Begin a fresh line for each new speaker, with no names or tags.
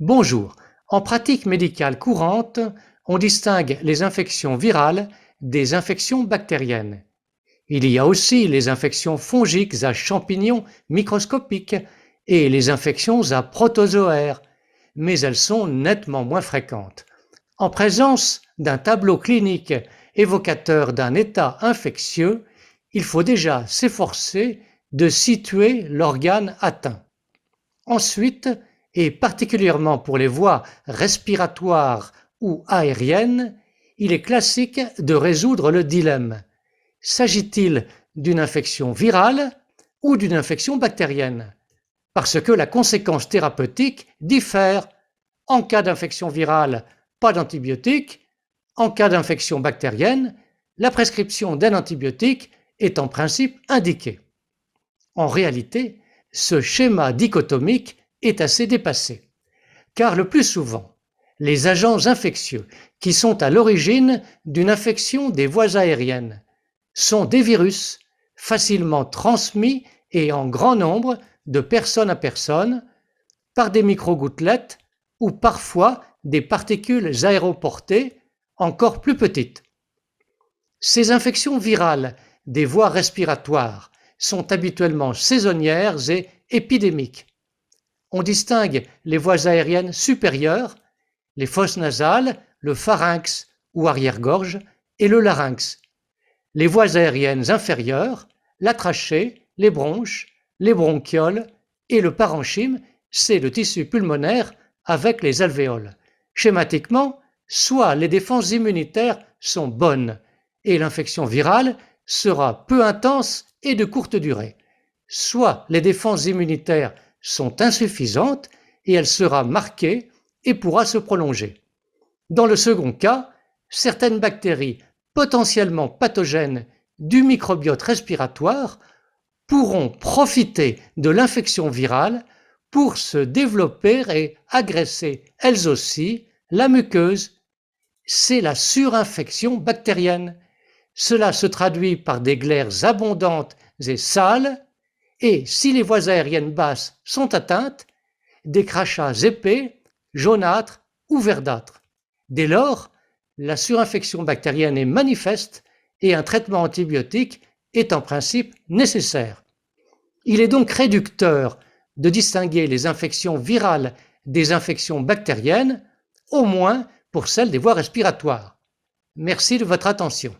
Bonjour. En pratique médicale courante, on distingue les infections virales des infections bactériennes. Il y a aussi les infections fongiques à champignons microscopiques et les infections à protozoaires, mais elles sont nettement moins fréquentes. En présence d'un tableau clinique évocateur d'un état infectieux, il faut déjà s'efforcer de situer l'organe atteint. Ensuite, et particulièrement pour les voies respiratoires ou aériennes, il est classique de résoudre le dilemme. S'agit-il d'une infection virale ou d'une infection bactérienne? Parce que la conséquence thérapeutique diffère. En cas d'infection virale, pas d'antibiotique. En cas d'infection bactérienne, la prescription d'un antibiotique est en principe indiquée. En réalité, ce schéma dichotomique est assez dépassé, car le plus souvent, les agents infectieux qui sont à l'origine d'une infection des voies aériennes sont des virus facilement transmis et en grand nombre de personne à personne par des microgouttelettes ou parfois des particules aéroportées encore plus petites. Ces infections virales des voies respiratoires sont habituellement saisonnières et épidémiques. On distingue les voies aériennes supérieures, les fosses nasales, le pharynx ou arrière-gorge et le larynx. Les voies aériennes inférieures, la trachée, les bronches, les bronchioles et le parenchyme, c'est le tissu pulmonaire avec les alvéoles. Schématiquement, soit les défenses immunitaires sont bonnes et l'infection virale sera peu intense et de courte durée, soit les défenses immunitaires sont insuffisantes et elle sera marquée et pourra se prolonger. Dans le second cas, certaines bactéries potentiellement pathogènes du microbiote respiratoire pourront profiter de l'infection virale pour se développer et agresser elles aussi la muqueuse. C'est la surinfection bactérienne. Cela se traduit par des glaires abondantes et sales et, si les voies aériennes basses sont atteintes, des crachats épais, jaunâtres ou verdâtres. Dès lors, la surinfection bactérienne est manifeste et un traitement antibiotique est en principe nécessaire. Il est donc réducteur de distinguer les infections virales des infections bactériennes, au moins pour celles des voies respiratoires. Merci de votre attention.